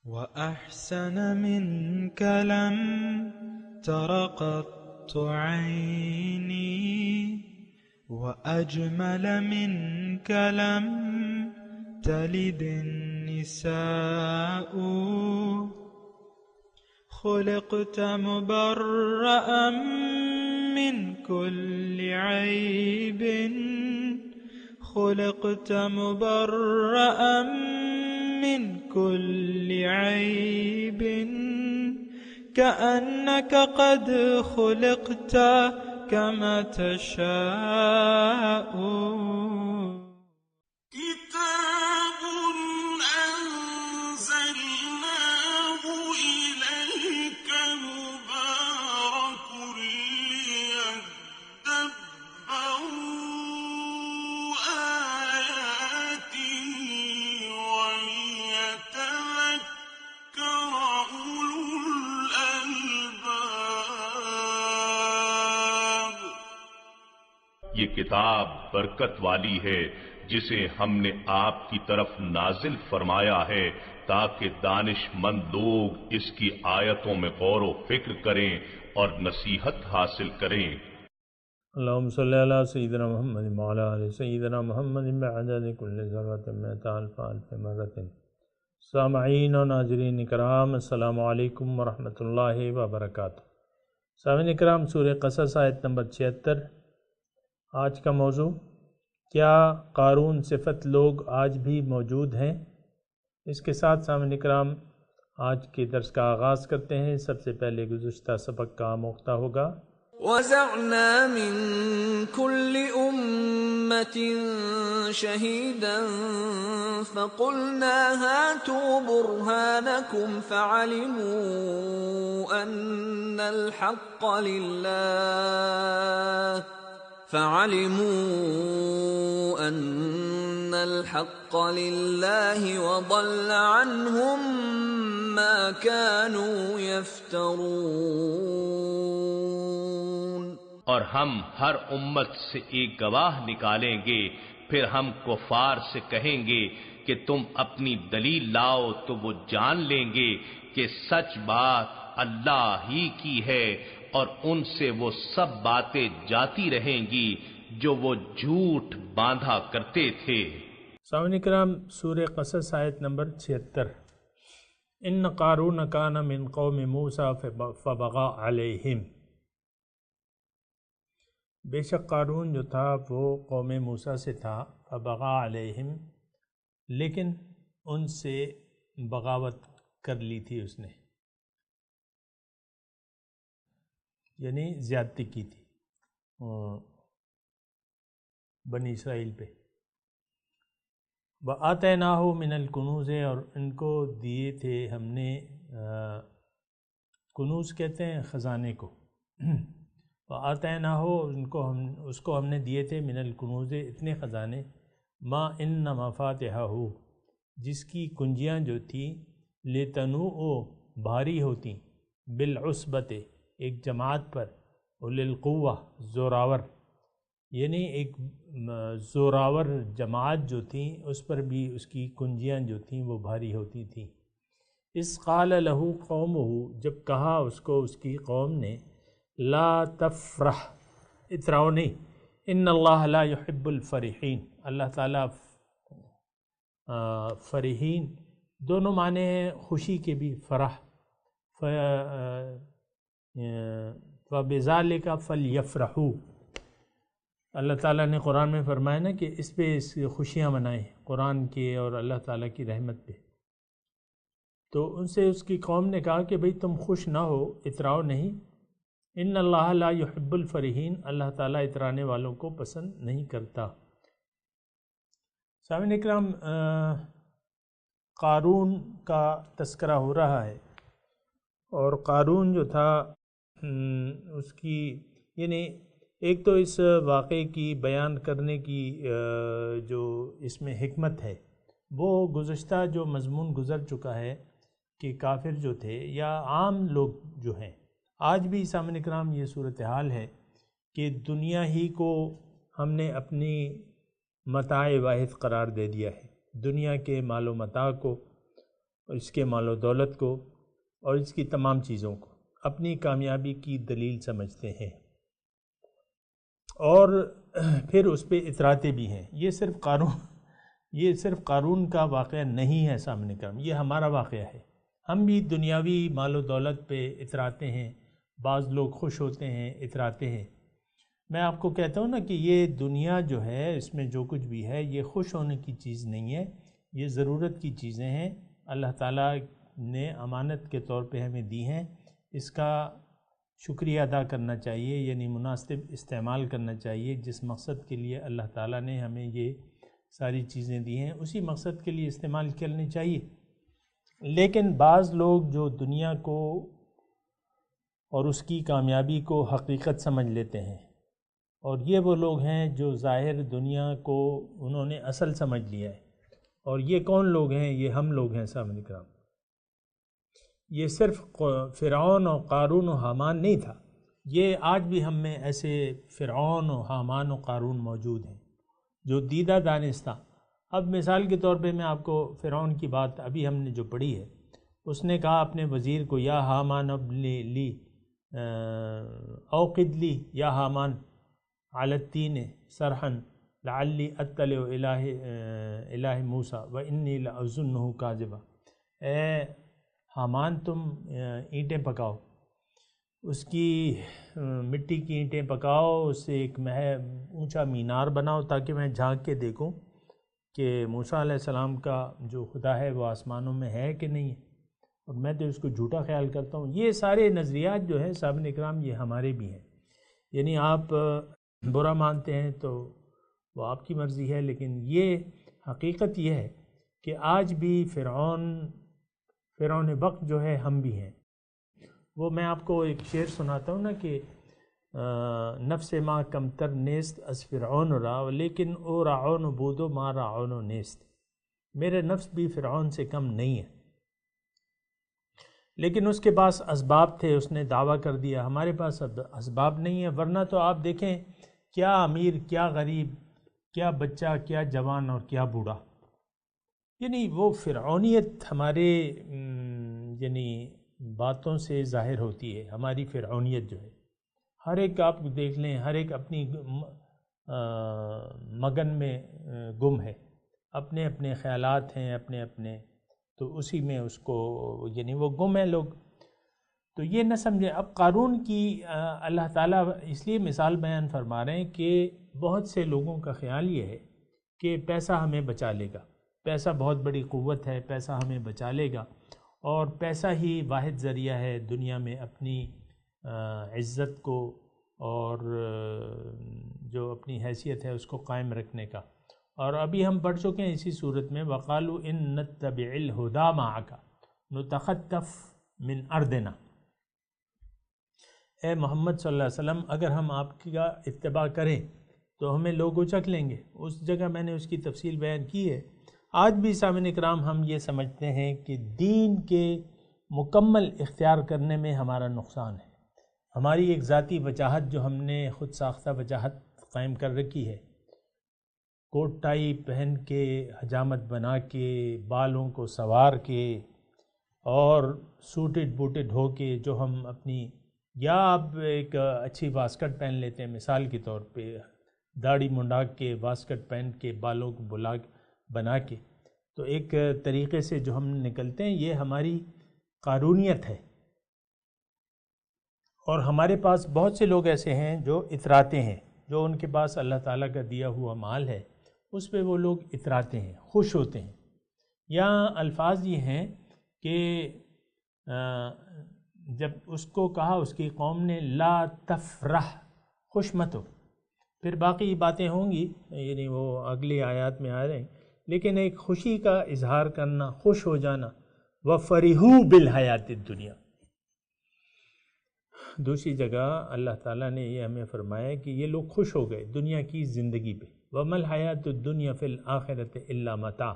وأحسن منك لم تر قط عيني وأجمل منك لم تلد النساء خلقت مبرأ من كل عيب خلقت مبرأ من كل عيب كأنك قد خلقت كما تشاء كتاب أنزلناه إليك مبارك ليدبروا آياته وليتذكر أولو الألباب۔ یہ کتاب برکت والی ہے جسے ہم نے آپ کی طرف نازل فرمایا ہے تاکہ دانش مند لوگ اس کی آیتوں میں غور و فکر کریں اور نصیحت حاصل کریں۔ اللہم صلی علی سیدنا محمد وعلی آل سیدنا محمد بعدد کل ذرۃ مئۃ الف الف مرۃ۔ سامعین و ناظرین کرام، السلام علیکم ورحمۃ اللہ وبرکاتہ۔ سامعین کرام، سورہ قصص آیت نمبر 76۔ آج کا موضوع، کیا قارون صفت لوگ آج بھی موجود ہیں؟ اس کے ساتھ سامعین کرام آج کے درس کا آغاز کرتے ہیں۔ سب سے پہلے گزشتہ سبق کا آموختہ ہوگا۔ وَزَعْنَا مِن كُلِّ أُمَّةٍ شَهِيدًا فَقُلْنَا هَاتُوا بُرْهَانَكُمْ فَعَلِمُوا أَنَّ الْحَقَّ لِلَّهِ وَضَلَّ عَنْهُمْ مَا كَانُوا يَفْتَرُونَ۔ اور ہم ہر امت سے ایک گواہ نکالیں گے، پھر ہم کفار سے کہیں گے کہ تم اپنی دلیل لاؤ تو وہ جان لیں گے کہ سچ بات اللہ ہی کی ہے، اور ان سے وہ سب باتیں جاتی رہیں گی جو وہ جھوٹ باندھا کرتے تھے۔ سامعین کرام، سورہ قصص آیت نمبر 76۔ ان قارون کان من قوم موسیٰ فبغى علیہم۔ بے شک قارون جو تھا وہ قوم موسیٰ سے تھا، فبغى علیہم، لیکن ان سے بغاوت کر لی تھی اس نے، یعنی زیادتی کی تھی بنی اسرائیل پہ۔ وَآتَيْنَاهُ مِنَ الْكُنُوزِ، اور ان کو دیے تھے ہم نے، کنوز کہتے ہیں خزانے کو۔ وَآتَيْنَاهُ، اس کو ہم نے دیے تھے من الکنوز، اتنے خزانے، ما ان مفاتحہ، جس کی کنجیاں جو تھیں، لتنوء، بھاری ہوتی، بالعصبۃ، ایک جماعت پر، اولي القوہ، زوراور، یعنی ایک زوراور جماعت جو تھیں اس پر بھی اس کی کنجیاں جو تھیں وہ بھاری ہوتی تھیں۔ اس قال لہ قومہ، جب کہا اس کو اس کی قوم نے، لا تفرح، اتراؤ نہیں، ان اللہ لا يحب الفرحین، اللہ تعالیٰ فرحین دونوں معنی ہیں خوشی کے بھی، فرح، فبذالک فلیفرحوا، اللہ تعالیٰ نے قرآن میں فرمایا نا کہ اس پہ خوشیاں منائیں، قرآن کے اور اللہ تعالیٰ کی رحمت پہ۔ تو ان سے اس کی قوم نے کہا کہ بھئی تم خوش نہ ہو، اتراؤ نہیں، ان اللہ لا يحب الفرحین، اللہ تعالیٰ اترانے والوں کو پسند نہیں کرتا۔ سامعین اکرام، قارون کا تذکرہ ہو رہا ہے، اور قارون جو تھا اس کی، یعنی ایک تو اس واقعے کی بیان کرنے کی جو اس میں حکمت ہے، وہ گزشتہ جو مضمون گزر چکا ہے کہ کافر جو تھے یا عام لوگ جو ہیں، آج بھی سامعین اکرام یہ صورتحال ہے کہ دنیا ہی کو ہم نے اپنی متاع واحد قرار دے دیا ہے، دنیا کے مال و متاع کو اور اس کے مال و دولت کو اور اس کی تمام چیزوں کو اپنی کامیابی کی دلیل سمجھتے ہیں، اور پھر اس پہ اتراتے بھی ہیں۔ یہ صرف قارون کا واقعہ نہیں ہے سامنے کرم، یہ ہمارا واقعہ ہے۔ ہم بھی دنیاوی مال و دولت پہ اتراتے ہیں، بعض لوگ خوش ہوتے ہیں، اتراتے ہیں۔ میں آپ کو کہتا ہوں نا کہ یہ دنیا جو ہے، اس میں جو کچھ بھی ہے، یہ خوش ہونے کی چیز نہیں ہے، یہ ضرورت کی چیزیں ہیں، اللہ تعالیٰ نے امانت کے طور پہ ہمیں دی ہیں، اس کا شکریہ ادا کرنا چاہیے، یعنی مناسب استعمال کرنا چاہیے۔ جس مقصد کے لیے اللہ تعالیٰ نے ہمیں یہ ساری چیزیں دی ہیں اسی مقصد کے لیے استعمال کرنی چاہیے۔ لیکن بعض لوگ جو دنیا کو اور اس کی کامیابی کو حقیقت سمجھ لیتے ہیں، اور یہ وہ لوگ ہیں جو ظاہر دنیا کو انہوں نے اصل سمجھ لیا ہے۔ اور یہ کون لوگ ہیں؟ یہ ہم لوگ ہیں سامنے کرام۔ یہ صرف فرعون اور قارون و حامان نہیں تھا، یہ آج بھی ہم میں ایسے فرعون و حامان و قارون موجود ہیں جو دیدہ دانستہ۔ اب مثال کے طور پہ میں آپ کو فرعون کی بات ابھی ہم نے جو پڑھی ہے، اس نے کہا اپنے وزیر کو، یا حامان ابنی لی اوقد لی یا حامان علی الطین صرحا لعلی اطلع الہ موسیٰ وانی لأظنہ کاذبا۔ اے حامان تم اینٹیں پکاؤ، اس کی مٹی کی اینٹیں پکاؤ، اس سے ایک اونچا مینار بناؤ تاکہ میں جھانک کے دیکھوں کہ موسیٰ علیہ السلام کا جو خدا ہے وہ آسمانوں میں ہے کہ نہیں ہے، اور میں تو اس کو جھوٹا خیال کرتا ہوں۔ یہ سارے نظریات جو ہیں صاحب اکرام یہ ہمارے بھی ہیں، یعنی آپ برا مانتے ہیں تو وہ آپ کی مرضی ہے، لیکن یہ حقیقت یہ ہے کہ آج بھی فرعون وقت جو ہے ہم بھی ہیں۔ وہ میں آپ کو ایک شعر سناتا ہوں نا کہ نفس ما کم تر نیست از فرعون را لیکن او رعون بودو ما رعون نیست۔ میرے نفس بھی فرعون سے کم نہیں ہے، لیکن اس کے پاس اسباب تھے، اس نے دعویٰ کر دیا۔ ہمارے پاس اب اسباب نہیں ہے، ورنہ تو آپ دیکھیں کیا امیر، کیا غریب، کیا بچہ، کیا جوان اور کیا بوڑھا، یعنی وہ فرعونیت ہمارے یعنی باتوں سے ظاہر ہوتی ہے۔ ہماری فرعونیت جو ہے، ہر ایک آپ دیکھ لیں، ہر ایک اپنی مگن میں گم ہے، اپنے اپنے خیالات ہیں، اپنے اپنے، تو اسی میں اس کو یعنی وہ گم ہے لوگ۔ تو یہ نہ سمجھیں۔ اب قارون کی اللہ تعالیٰ اس لیے مثال بیان فرما رہے ہیں کہ بہت سے لوگوں کا خیال یہ ہے کہ پیسہ ہمیں بچا لے گا، پیسہ بہت بڑی قوت ہے، پیسہ ہمیں بچا لے گا، اور پیسہ ہی واحد ذریعہ ہے دنیا میں اپنی عزت کو اور جو اپنی حیثیت ہے اس کو قائم رکھنے کا۔ اور ابھی ہم پڑھ چکے ہیں اسی صورت میں، وَقَالُوا إِن نَتَّبِعِ الْهُدَى مَعَكَ نُتَخَطَّفْ مِنْ أَرْضِنَا۔ اے محمد صلی اللہ علیہ وسلم، اگر ہم آپ کا اتباع کریں تو ہمیں لوگ اچک لیں گے۔ اس جگہ میں نے اس کی تفصیل بیان کی ہے۔ آج بھی سامعین اکرام ہم یہ سمجھتے ہیں کہ دین کے مکمل اختیار کرنے میں ہمارا نقصان ہے۔ ہماری ایک ذاتی وجاہت جو ہم نے خود ساختہ وجاہت قائم کر رکھی ہے، کوٹ ٹائی پہن کے، حجامت بنا کے، بالوں کو سنوار کے اور سوٹڈ بوٹڈ ہو کے، جو ہم اپنی، یا آپ ایک اچھی واسکٹ پہن لیتے ہیں مثال کے طور پہ، داڑھی منڈا کے، واسکٹ پہن کے، بالوں کو بنا کے، تو ایک طریقے سے جو ہم نکلتے ہیں، یہ ہماری قارونیت ہے۔ اور ہمارے پاس بہت سے لوگ ایسے ہیں جو اتراتے ہیں، جو ان کے پاس اللہ تعالیٰ کا دیا ہوا مال ہے اس پہ وہ لوگ اتراتے ہیں، خوش ہوتے ہیں۔ یہاں الفاظ یہ ہیں کہ جب اس کو کہا اس کی قوم نے لا تفرح، خوش مت ہو، پھر باقی باتیں ہوں گی، یعنی وہ اگلی آیات میں آ رہے ہیں، لیکن ایک خوشی کا اظہار کرنا، خوش ہو جانا، وَفَرِحُوا بِالْحَيَاةِ الدُّنْيَا۔ دوسری جگہ اللہ تعالیٰ نے یہ ہمیں فرمایا کہ یہ لوگ خوش ہو گئے دنیا کی زندگی پہ، وَمَا الْحَيَاةُ الدُّنْيَا فِي الْآخِرَةِ إِلَّا مَتَاعٌ۔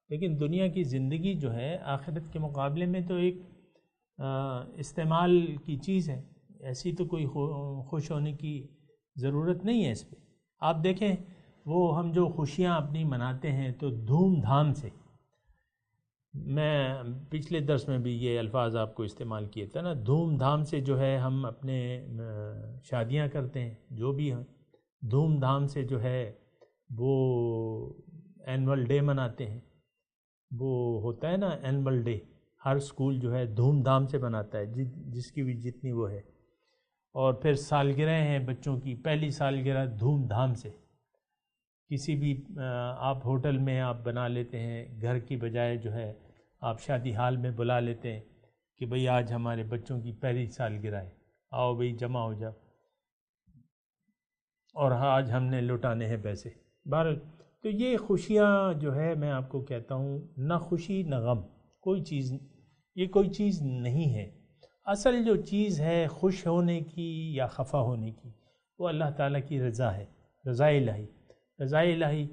لیکن دنیا کی زندگی جو ہے آخرت کے مقابلے میں تو ایک استعمال کی چیز ہے، ایسی تو کوئی خوش ہونے کی ضرورت نہیں ہے اس پہ۔ آپ دیکھیں وہ ہم جو خوشیاں اپنی مناتے ہیں تو دھوم دھام سے، میں پچھلے درس میں بھی یہ الفاظ آپ کو استعمال کیے تھے نا، دھوم دھام سے جو ہے ہم اپنے شادیاں کرتے ہیں، جو بھی ہیں دھوم دھام سے جو ہے وہ اینول ڈے مناتے ہیں، وہ ہوتا ہے نا اینول ڈے، ہر سکول جو ہے دھوم دھام سے مناتا ہے جس کی بھی جتنی وہ ہے. اور پھر سالگرہ ہیں بچوں کی، پہلی سالگرہ دھوم دھام سے، کسی بھی آپ ہوٹل میں آپ بنا لیتے ہیں، گھر کی بجائے جو ہے آپ شادی ہال میں بلا لیتے ہیں کہ بھئی آج ہمارے بچوں کی پہلی سالگرہ ہے، آؤ بھئی جمع ہو جاؤ، اور آج ہم نے لٹانے ہیں پیسے. بہرحال تو یہ خوشیاں جو ہے میں آپ کو کہتا ہوں، نہ خوشی نہ غم، کوئی چیز، یہ کوئی چیز نہیں ہے. اصل جو چیز ہے خوش ہونے کی یا خفا ہونے کی، وہ اللہ تعالیٰ کی رضا ہے، رضا الہی. رضا الہی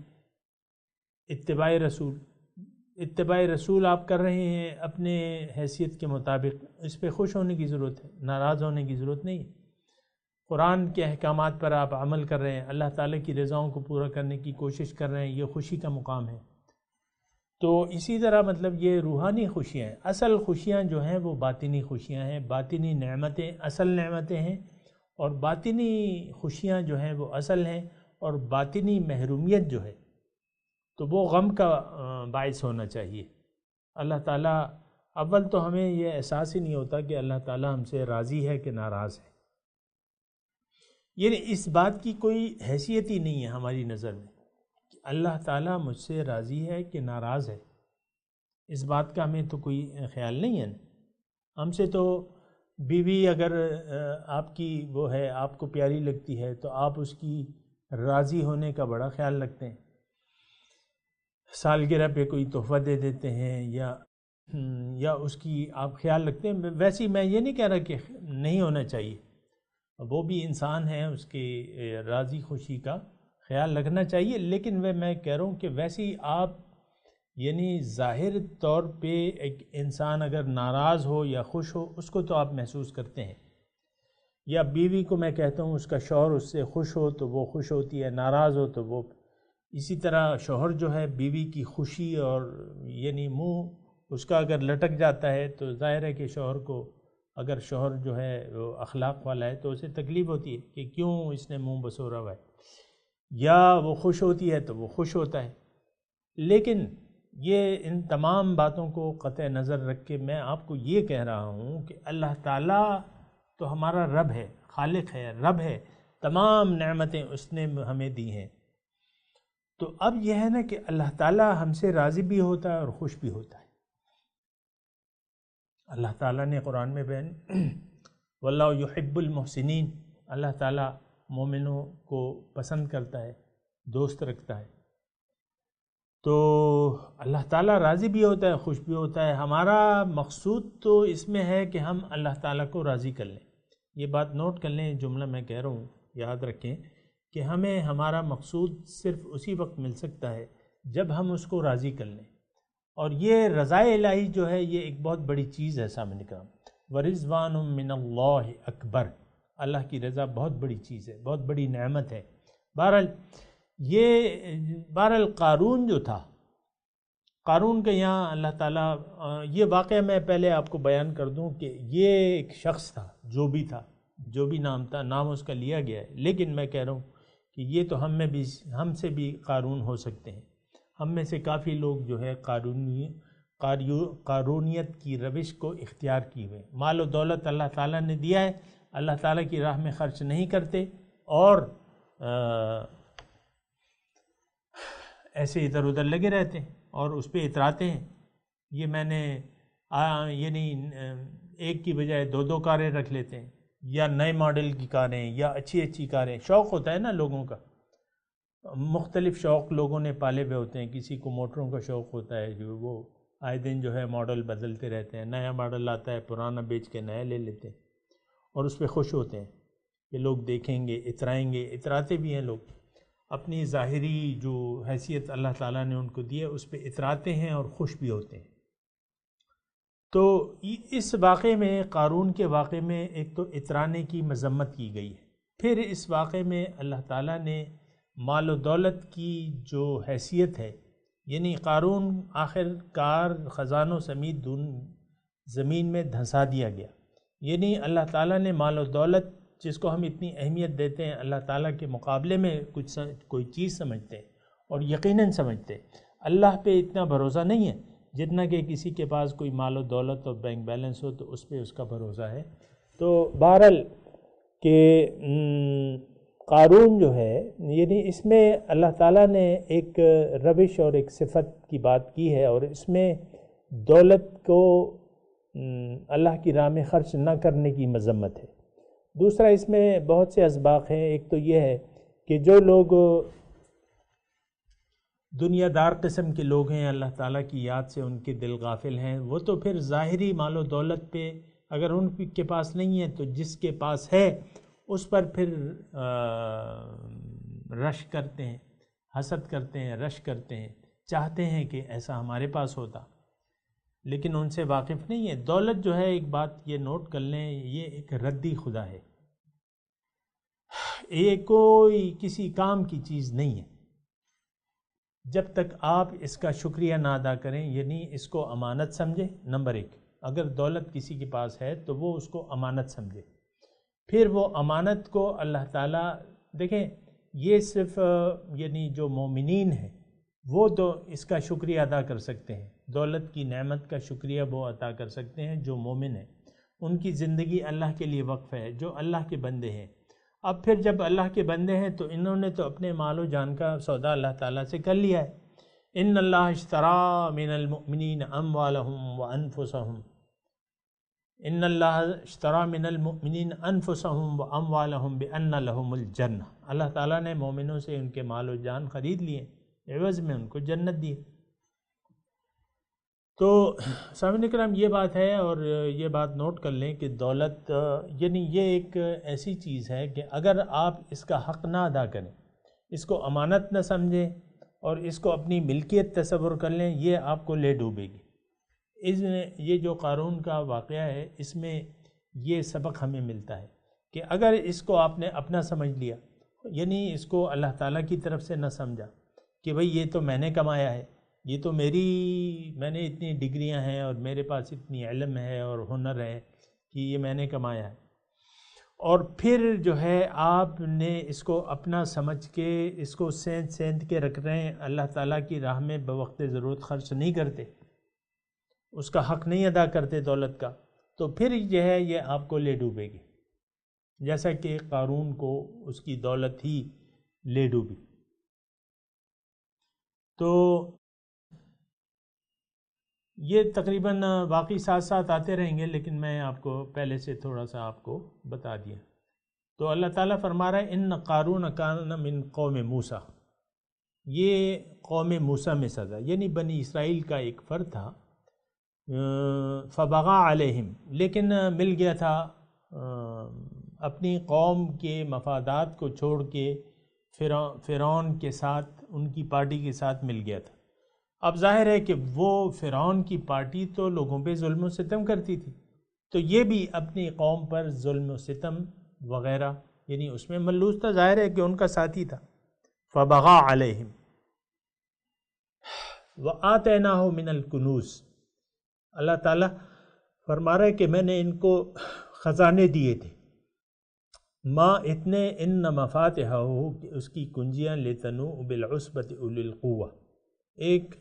اتباع رسول آپ کر رہے ہیں اپنے حیثیت کے مطابق، اس پہ خوش ہونے کی ضرورت ہے، ناراض ہونے کی ضرورت نہیں. قرآن کے احکامات پر آپ عمل کر رہے ہیں، اللہ تعالیٰ کی رضاؤں کو پورا کرنے کی کوشش کر رہے ہیں، یہ خوشی کا مقام ہے. تو اسی طرح مطلب یہ روحانی خوشیاں ہیں. اصل خوشیاں جو ہیں وہ باطنی خوشیاں ہیں، باطنی نعمتیں اصل نعمتیں ہیں، اور باطنی خوشیاں جو ہیں وہ اصل ہیں، اور باطنی محرومیت جو ہے تو وہ غم کا باعث ہونا چاہیے. اللہ تعالیٰ اول تو ہمیں یہ احساس ہی نہیں ہوتا کہ اللہ تعالیٰ ہم سے راضی ہے کہ ناراض ہے، یعنی اس بات کی کوئی حیثیت ہی نہیں ہے ہماری نظر میں کہ اللہ تعالیٰ مجھ سے راضی ہے کہ ناراض ہے. اس بات کا ہمیں تو کوئی خیال نہیں ہے. ہم سے تو بیوی اگر آپ کی وہ ہے، آپ کو پیاری لگتی ہے تو آپ اس کی راضی ہونے کا بڑا خیال رکھتے ہیں، سالگرہ پہ کوئی تحفہ دے دیتے ہیں یا اس کی آپ خیال رکھتے ہیں. ویسے میں یہ نہیں کہہ رہا کہ نہیں ہونا چاہیے، وہ بھی انسان ہے، اس کے راضی خوشی کا خیال رکھنا چاہیے، لیکن میں کہہ رہا ہوں کہ ویسے ہی آپ یعنی ظاہر طور پہ ایک انسان اگر ناراض ہو یا خوش ہو، اس کو تو آپ محسوس کرتے ہیں. یا بیوی کو میں کہتا ہوں اس کا شوہر اس سے خوش ہو تو وہ خوش ہوتی ہے، ناراض ہو تو وہ. اسی طرح شوہر جو ہے بیوی کی خوشی اور یعنی منہ اس کا اگر لٹک جاتا ہے تو ظاہر ہے کہ شوہر کو، اگر شوہر جو ہے وہ اخلاق والا ہے تو اسے تکلیف ہوتی ہے کہ کیوں اس نے منہ بسورا ہوا ہے، یا وہ خوش ہوتی ہے تو وہ خوش ہوتا ہے. لیکن یہ ان تمام باتوں کو قطع نظر رکھ کے میں آپ کو یہ کہہ رہا ہوں کہ اللہ تعالیٰ تو ہمارا رب ہے، خالق ہے، رب ہے، تمام نعمتیں اس نے ہمیں دی ہیں. تو اب یہ ہے نا کہ اللہ تعالیٰ ہم سے راضی بھی ہوتا ہے اور خوش بھی ہوتا ہے. اللہ تعالیٰ نے قرآن میں بیان واللہ یحب المحسنین، اللہ تعالیٰ مومنوں کو پسند کرتا ہے، دوست رکھتا ہے. تو اللہ تعالیٰ راضی بھی ہوتا ہے، خوش بھی ہوتا ہے. ہمارا مقصود تو اس میں ہے کہ ہم اللہ تعالیٰ کو راضی کر لیں. یہ بات نوٹ کر لیں، جملہ میں کہہ رہا ہوں یاد رکھیں کہ ہمیں ہمارا مقصود صرف اسی وقت مل سکتا ہے جب ہم اس کو راضی کر لیں. اور یہ رضا الہی جو ہے یہ ایک بہت بڑی چیز ہے سامنے کرام. ورضوان من اللہ اکبر، اللہ کی رضا بہت بڑی چیز ہے، بہت بڑی نعمت ہے. بہرحال قارون جو تھا، قارون کے یہاں اللہ تعالیٰ، یہ واقعہ میں پہلے آپ کو بیان کر دوں کہ یہ ایک شخص تھا، جو بھی تھا، جو بھی نام تھا، نام اس کا لیا گیا ہے، لیکن میں کہہ رہا ہوں کہ یہ تو ہم سے بھی قارون ہو سکتے ہیں. ہم میں سے کافی لوگ جو ہے قارونیت کی روش کو اختیار کی ہوئے. مال و دولت اللہ تعالیٰ نے دیا ہے، اللہ تعالیٰ کی راہ میں خرچ نہیں کرتے اور ایسے ادھر ادھر لگے رہتے ہیں اور اس پہ اتراتے ہیں. یہ میں نے یعنی ایک کی بجائے دو کاریں رکھ لیتے ہیں، یا نئے ماڈل کی کاریں یا اچھی کاریں. شوق ہوتا ہے نا لوگوں کا، مختلف شوق لوگوں نے پالے ہوئے ہوتے ہیں. کسی کو موٹروں کا شوق ہوتا ہے، جو وہ آئے دن جو ہے ماڈل بدلتے رہتے ہیں، نیا ماڈل آتا ہے پرانا بیچ کے نیا لے لیتے ہیں اور اس پہ خوش ہوتے ہیں کہ لوگ دیکھیں گے، اترائیں گے. اتراتے بھی ہیں لوگ، اپنی ظاہری جو حیثیت اللہ تعالیٰ نے ان کو دی ہے اس پہ اتراتے ہیں اور خوش بھی ہوتے ہیں. تو اس واقعے میں، قارون کے واقعے میں، ایک تو اترانے کی مذمت کی گئی ہے. پھر اس واقعے میں اللہ تعالیٰ نے مال و دولت کی جو حیثیت ہے یعنی قارون آخر کار خزانوں سمیت زمین میں دھنسا دیا گیا. یعنی اللہ تعالیٰ نے مال و دولت جس کو ہم اتنی اہمیت دیتے ہیں اللہ تعالیٰ کے مقابلے میں کوئی چیز سمجھتے ہیں، اور یقیناً سمجھتے ہیں. اللہ پہ اتنا بھروسہ نہیں ہے جتنا کہ کسی کے پاس کوئی مال و دولت اور بینک بیلنس ہو تو اس پہ اس کا بھروسہ ہے. تو بہرحال کہ قارون جو ہے یعنی اس میں اللہ تعالیٰ نے ایک روش اور ایک صفت کی بات کی ہے، اور اس میں دولت کو اللہ کی راہ میں خرچ نہ کرنے کی مذمت ہے. دوسرا اس میں بہت سے اسباق ہیں. ایک تو یہ ہے کہ جو لوگ دنیا دار قسم کے لوگ ہیں، اللہ تعالیٰ کی یاد سے ان کے دل غافل ہیں، وہ تو پھر ظاہری مال و دولت پہ اگر ان کے پاس نہیں ہے تو جس کے پاس ہے اس پر پھر رش کرتے ہیں، حسد کرتے ہیں، رش کرتے ہیں، چاہتے ہیں کہ ایسا ہمارے پاس ہوتا، لیکن ان سے واقف نہیں ہے. دولت جو ہے ایک بات یہ نوٹ کر لیں، یہ ایک ردی خدا ہے، یہ کوئی کسی کام کی چیز نہیں ہے جب تک آپ اس کا شکریہ نہ ادا کریں. یعنی اس کو امانت سمجھیں. نمبر 1، اگر دولت کسی کے پاس ہے تو وہ اس کو امانت سمجھے، پھر وہ امانت کو اللہ تعالیٰ دیکھیں یہ صرف یعنی جو مومنین ہیں وہ تو اس کا شکریہ ادا کر سکتے ہیں، دولت کی نعمت کا شکریہ وہ ادا کر سکتے ہیں جو مومن ہیں، ان کی زندگی اللہ کے لیے وقف ہے، جو اللہ کے بندے ہیں. اب پھر جب اللہ کے بندے ہیں تو انہوں نے تو اپنے مال و جان کا سودا اللہ تعالیٰ سے کر لیا ہے. ان اللہ اشتری من المؤمنین اموالہم وانفسہم، ان اللہ اشتری من المؤمنین انفسہم واموالہم بان لہم الجنہ. اللہ تعالیٰ نے مومنوں سے ان کے مال و جان خرید لیے، عوض میں ان کو جنت دی. تو سامعین کرام یہ بات ہے، اور یہ بات نوٹ کر لیں کہ دولت یعنی یہ ایک ایسی چیز ہے کہ اگر آپ اس کا حق نہ ادا کریں، اس کو امانت نہ سمجھیں اور اس کو اپنی ملکیت تصور کر لیں، یہ آپ کو لے ڈوبے گی. یہ جو قارون کا واقعہ ہے اس میں یہ سبق ہمیں ملتا ہے کہ اگر اس کو آپ نے اپنا سمجھ لیا، یعنی اس کو اللہ تعالیٰ کی طرف سے نہ سمجھا کہ بھئی یہ تو میں نے کمایا ہے، یہ تو میں نے اتنی ڈگریاں ہیں اور میرے پاس اتنی علم ہے اور ہنر ہے کہ یہ میں نے کمایا ہے، اور پھر جو ہے آپ نے اس کو اپنا سمجھ کے اس کو سیند کے رکھ رہے ہیں، اللہ تعالیٰ کی راہ میں بوقت ضرورت خرچ نہیں کرتے، اس کا حق نہیں ادا کرتے دولت کا، تو پھر جو ہے یہ آپ کو لے ڈوبے گی، جیسا کہ قارون کو اس کی دولت ہی لے ڈوبی. تو یہ تقریباً باقی ساتھ ساتھ آتے رہیں گے، لیکن میں آپ کو پہلے سے تھوڑا سا آپ کو بتا دیا. تو اللہ تعالیٰ فرما رہا ہے ان قارون کان من قوم موسیٰ، یہ قوم موسیٰ میں سزا، یعنی بنی اسرائیل کا ایک فرد تھا. فبغى علیہم، لیکن مل گیا تھا اپنی قوم کے مفادات کو چھوڑ کے فرعون کے ساتھ، ان کی پارٹی کے ساتھ مل گیا تھا. اب ظاہر ہے کہ وہ فرعون کی پارٹی تو لوگوں پہ ظلم و ستم کرتی تھی، تو یہ بھی اپنی قوم پر ظلم و ستم وغیرہ یعنی اس میں ملوث تھا، ظاہر ہے کہ ان کا ساتھی تھا. فبغى علیہم وآتیناہ من الکنوز، اللہ تعالیٰ فرما رہا ہے کہ میں نے ان کو خزانے دیے تھے، ما اتنے ان مفاتحہ کہ اس کی کنجیاں لتنوء بالعصبۃ اولی القوہ، ایک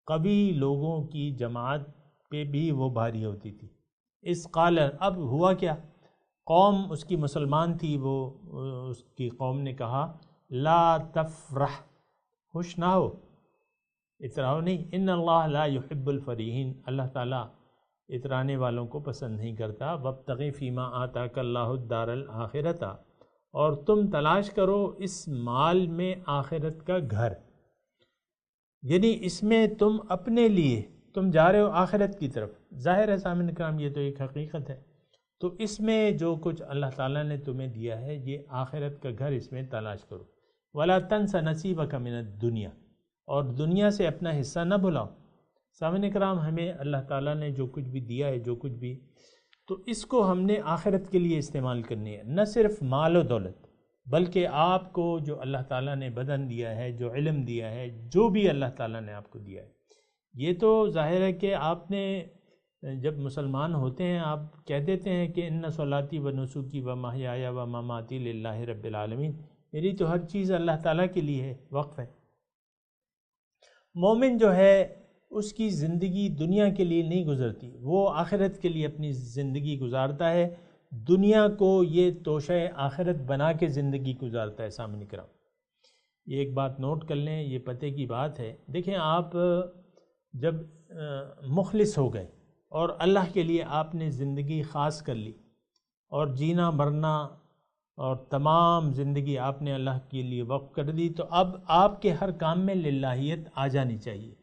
قوی لوگوں کی جماعت پہ بھی وہ بھاری ہوتی تھی. اس قال، اب ہوا کیا، قوم اس کی مسلمان تھی، وہ اس کی قوم نے کہا لا تفرح، خوش نہ ہو، اتراؤ نہیں، ان اللہ لا يحب الفریحین، اللہ تعالیٰ اترانے والوں کو پسند نہیں کرتا. وابتغ فیما آتاک اللہ الدار الآخرۃ، اور تم تلاش کرو اس مال میں آخرت کا گھر، یعنی اس میں تم اپنے لیے تم جا رہے ہو آخرت کی طرف. ظاہر ہے سامعین کرام یہ تو ایک حقیقت ہے. تو اس میں جو کچھ اللہ تعالیٰ نے تمہیں دیا ہے یہ آخرت کا گھر، اس میں تلاش کرو. ولا تنس نصیبک من الدنیا، اور دنیا سے اپنا حصہ نہ بھلاؤ. سامعین کرام ہمیں اللہ تعالیٰ نے جو کچھ بھی دیا ہے، جو کچھ بھی، تو اس کو ہم نے آخرت کے لیے استعمال کرنی ہے، نہ صرف مال و دولت. بلکہ آپ کو جو اللہ تعالیٰ نے بدن دیا ہے، جو علم دیا ہے، جو بھی اللہ تعالیٰ نے آپ کو دیا ہے، یہ تو ظاہر ہے کہ آپ نے جب مسلمان ہوتے ہیں آپ کہہ دیتے ہیں کہ ان صلاتی و نسکی و محیایا و مماتی للہ رب العالمین، میری تو ہر چیز اللہ تعالیٰ کے لیے ہے، وقف ہے۔ مومن جو ہے اس کی زندگی دنیا کے لیے نہیں گزرتی، وہ آخرت کے لیے اپنی زندگی گزارتا ہے، دنیا کو یہ توشہ آخرت بنا کے زندگی گزارتا ہے۔ سامنے کرام، یہ ایک بات نوٹ کر لیں، یہ پتہ کی بات ہے۔ دیکھیں، آپ جب مخلص ہو گئے اور اللہ کے لیے آپ نے زندگی خاص کر لی اور جینا مرنا اور تمام زندگی آپ نے اللہ کے لیے وقف کر دی، تو اب آپ کے ہر کام میں للہیت آ جانی چاہیے،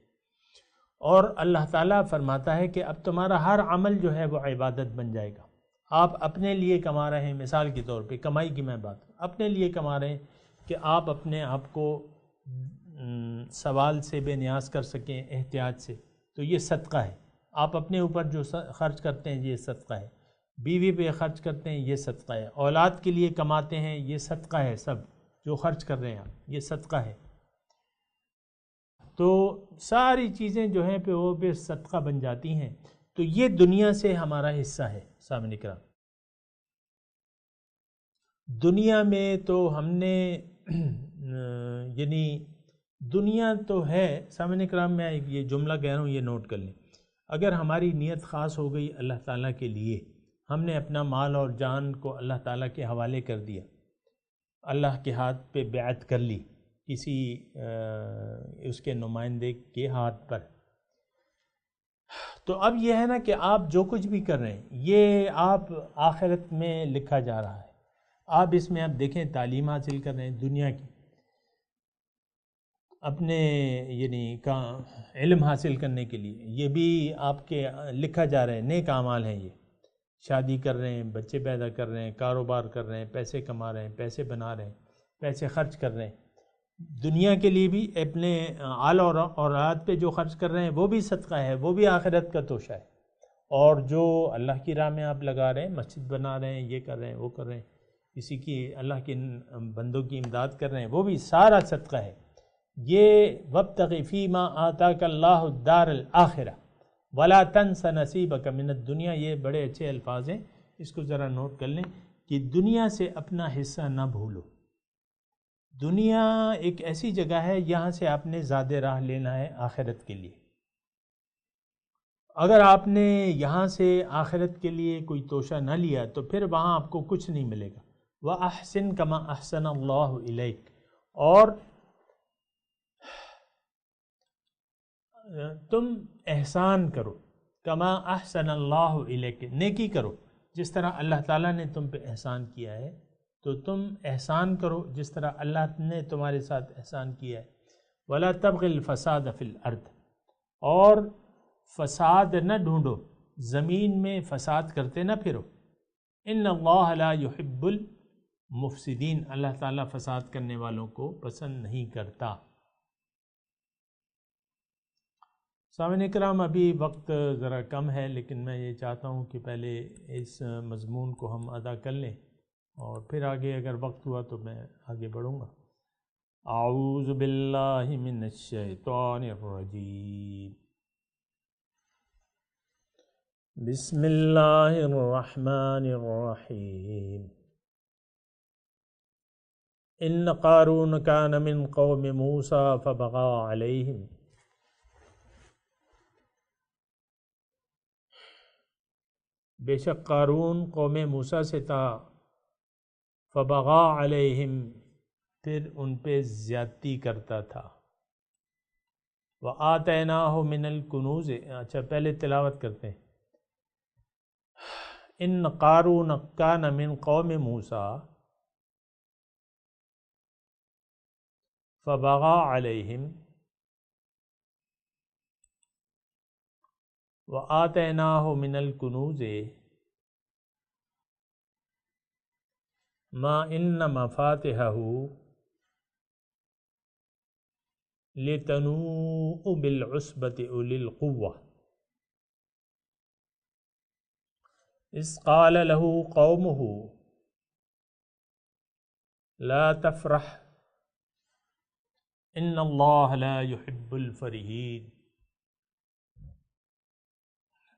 اور اللہ تعالیٰ فرماتا ہے کہ اب تمہارا ہر عمل جو ہے وہ عبادت بن جائے گا۔ آپ اپنے لیے کما رہے ہیں، مثال کے طور پہ کمائی کی میں بات کروں، اپنے لیے کما رہے ہیں کہ آپ اپنے آپ کو سوال سے بے نیاز کر سکیں، احتیاج سے، تو یہ صدقہ ہے۔ آپ اپنے اوپر جو خرچ کرتے ہیں یہ صدقہ ہے، بیوی پہ خرچ کرتے ہیں یہ صدقہ ہے، اولاد کے لیے کماتے ہیں یہ صدقہ ہے، سب جو خرچ کر رہے ہیں آپ یہ صدقہ ہے۔ تو ساری چیزیں جو ہیں پہ وہ پہ صدقہ بن جاتی ہیں، تو یہ دنیا سے ہمارا حصہ ہے۔ سامنے کرام، دنیا میں تو ہم نے یعنی دنیا تو ہے، سامنے کرام میں یہ جملہ کہہ رہا ہوں، یہ نوٹ کر لیں، اگر ہماری نیت خاص ہو گئی اللہ تعالیٰ کے لیے، ہم نے اپنا مال اور جان کو اللہ تعالیٰ کے حوالے کر دیا، اللہ کے ہاتھ پہ بیعت کر لی کسی اس کے نمائندے کے ہاتھ پر، تو اب یہ ہے نا کہ آپ جو کچھ بھی کر رہے ہیں یہ آپ آخرت میں لکھا جا رہا ہے۔ آپ اس میں اب دیکھیں، تعلیم حاصل کر رہے ہیں دنیا کی، اپنے یعنی علم حاصل کرنے کے لیے، یہ بھی آپ کے لکھا جا رہا ہے، نیک اعمال ہیں۔ یہ شادی کر رہے ہیں، بچے پیدا کر رہے ہیں، کاروبار کر رہے ہیں، پیسے کما رہے ہیں، پیسے بنا رہے ہیں، پیسے خرچ کر رہے ہیں، دنیا کے لیے بھی اپنے آل اور اولاد پہ جو خرچ کر رہے ہیں وہ بھی صدقہ ہے، وہ بھی آخرت کا توشہ ہے، اور جو اللہ کی راہ میں آپ لگا رہے ہیں، مسجد بنا رہے ہیں، یہ کر رہے ہیں، وہ کر رہے ہیں، کسی کی اللہ کے بندوں کی امداد کر رہے ہیں، وہ بھی سارا صدقہ ہے۔ یہ وابتغ فیما آتاک اللہ الدار الآخرہ ولا تنس نصیبک من الدنیا، یہ بڑے اچھے الفاظ ہیں، اس کو ذرا نوٹ کر لیں کہ دنیا سے اپنا حصہ نہ بھولو۔ دنیا ایک ایسی جگہ ہے، یہاں سے آپ نے زیادہ راہ لینا ہے آخرت کے لیے۔ اگر آپ نے یہاں سے آخرت کے لیے کوئی توشہ نہ لیا تو پھر وہاں آپ کو کچھ نہیں ملے گا۔ وَأَحْسِن كَمَا أَحْسَنَ اللَّهُ إِلَيْكَ، اور تم احسان کرو، کما احسن اللہ الیک، نیکی کرو جس طرح اللہ تعالیٰ نے تم پہ احسان کیا ہے، تو تم احسان کرو جس طرح اللہ نے تمہارے ساتھ احسان کیا ہے۔ ولا تبغ الفساد فی الارض، اور فساد نہ ڈھونڈو، زمین میں فساد کرتے نہ پھرو۔ ان اللہ لا یحب المفسدین، اللہ تعالیٰ فساد کرنے والوں کو پسند نہیں کرتا۔ سامعین کرام، ابھی وقت ذرا کم ہے، لیکن میں یہ چاہتا ہوں کہ پہلے اس مضمون کو ہم ادا کر لیں، اور پھر آگے اگر وقت ہوا تو میں آگے بڑھوں گا۔ اعوذ باللہ من الشیطان الرجیم، بسم اللہ الرحمن الرحیم۔ ان قارون کان من قوم موسیٰ فبغى علیہم، بے شک قارون قوم موسیٰ سے تھا، فبغى علیہم، پھر ان پہ زیادتی کرتا تھا۔ وآتیناہ من الکنوز، اچھا پہلے تلاوت کرتے ہیں۔ ان قارون کان من قوم موسیٰ فبغى علیہم وآتیناہ من الکنوز ما ان مفاتحہ لتنوء بالعصبۃ اولی القوہ اذ قال له قومہ لا تفرح ان اللہ لا يحب الفرحین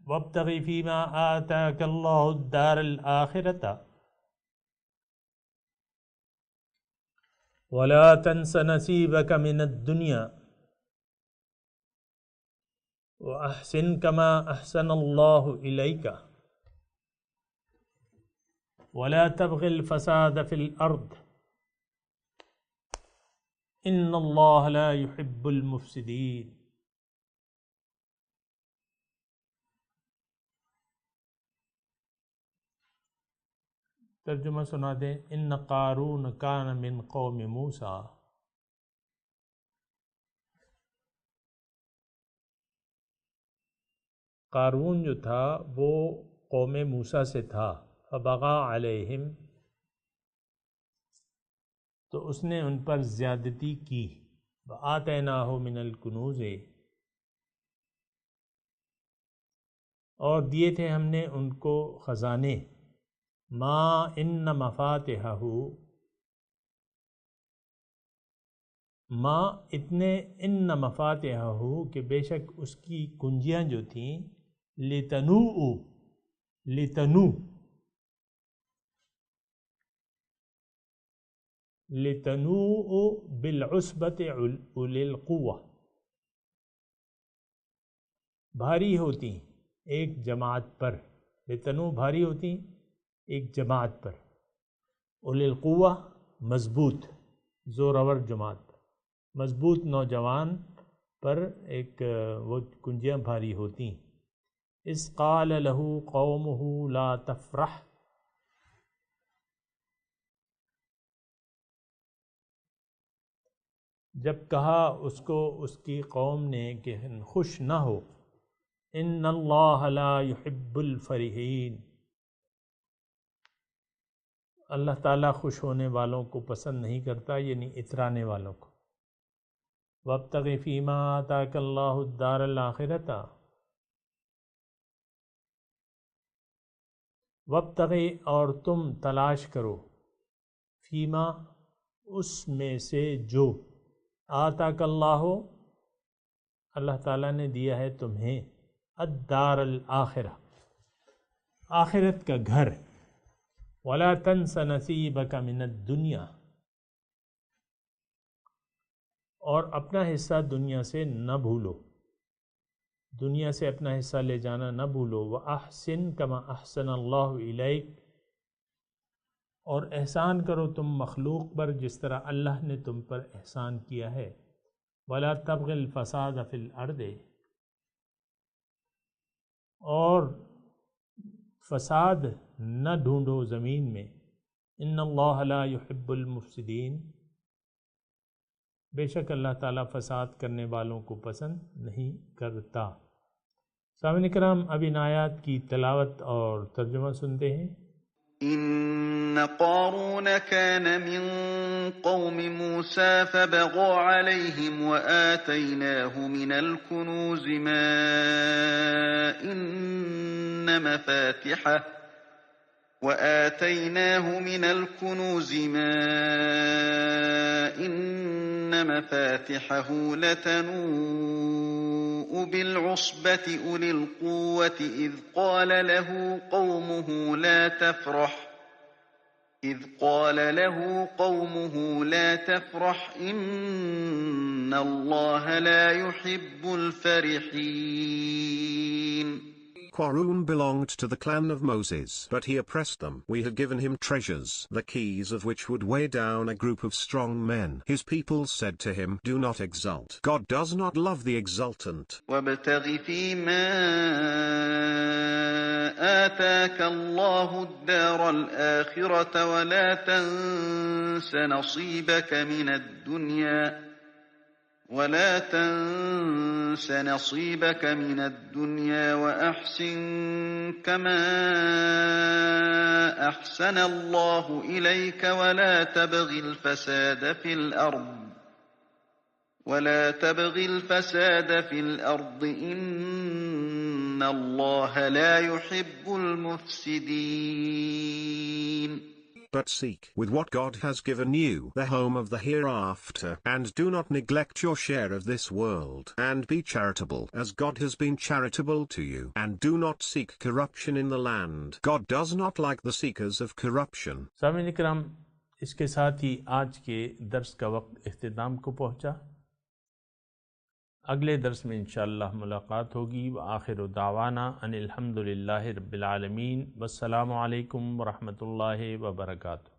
وابتغ فیما آتاک اللہ الدار الآخرۃ ولا تنس نصیبک من الدنیا وأحسن كما أحسن الله إليك ولا تبغ الفساد في الأرض إن الله لا يحب المفسدين. ترجمہ سنا دیں. ان قارون کان من قوم موسیٰ، قارون جو تھا وہ قوم موسیٰ سے تھا. فبغى علیہم، تو اس نے ان پر زیادتی کی. وآتیناہ من الکنوز، اور دیے تھے ہم نے ان کو خزانے. ما ان مفاتحہ، ما اتنے، ان مفاتحہ کہ بے شک اس کی کنجیاں جو تھیں، لتنوء، لتنوء بالعصبۃ اولی القوہ، بھاری ہوتی ایک جماعت پر. لتنوء بھاری ہوتی ایک جماعت پر. اولی القوہ مضبوط، زورآور جماعت، مضبوط نوجوان پر ایک وہ کنجیاں بھاری ہوتی. اذ قال له قومه لا تفرح، جب کہا اس کو اس کی قوم نے کہ خوش نہ ہو. ان اللہ لا يحب الفرحین، اللہ تعالیٰ خوش ہونے والوں کو پسند نہیں کرتا، یعنی اترانے والوں کو. وابتغ فیما آتاک اللہ الدار الآخرۃ، وابتغ اور تم تلاش کرو، فیما اس میں سے جو، آتاک اللہ اللہ تعالیٰ نے دیا ہے تمہیں، الدار الآخرہ آخرت کا گھر. ولا تنس نصیبک من الدنیا، اور اپنا حصہ دنیا سے نہ بھولو، دنیا سے اپنا حصہ لے جانا نہ بھولو. وَأَحْسِن كَمَا أَحْسَنَ اللَّهُ إِلَيْكَ، اور احسان کرو تم مخلوق پر جس طرح اللہ نے تم پر احسان کیا ہے. وَلَا تَبْغِ الْفَسَادَ فِي الْأَرْضِ، اور فساد نہ ڈھونڈو زمین میں. ان اللہ لا يحب المفسدین، بے شک اللہ تعالیٰ فساد کرنے والوں کو پسند نہیں کرتا. سامعین کرام، اب ان آیات کی تلاوت اور ترجمہ سنتے ہیں. إن قارون كان من قوم موسى فبغى عليهم وآتيناه من الكنوز ما إن مفاتحه لتنوء بالعصبة أولي القوة إذ قال له قومه لا تفرح إن الله لا يحب الفرحين. Qarun belonged to the clan of Moses, but he oppressed them. We had given him treasures, the keys of which would weigh down a group of strong men. His people said to him, "Do not exult. God does not love the exultant." وَابْتَغِ فِيمَا آتَاكَ اللَّهُ الدَّارَ الْآخِرَةَ وَلَا تَنْسَ نَصِيبَكَ مِنَ الدُّنْيَا وَأَحْسِن كَمَا أَحْسَنَ اللَّهُ إِلَيْكَ وَلَا تَبْغِ الْفَسَادَ فِي الْأَرْضِ إِنَّ اللَّهَ لَا يُحِبُّ الْمُفْسِدِينَ. but seek with what God has given you the home of the hereafter, and do not neglect your share of this world, and be charitable as God has been charitable to you, and do not seek corruption in the land. God does not like the seekers of corruption. سامعین اکرام، اس کے ساتھ ہی آج کے درس کا وقت اختتام کو پہنچا۔ اگلے درس میں انشاءاللہ ملاقات ہوگی۔ وآخر دعوانا ان الحمدللہ رب العالمین، والسلام علیکم ورحمۃ اللہ وبرکاتہ۔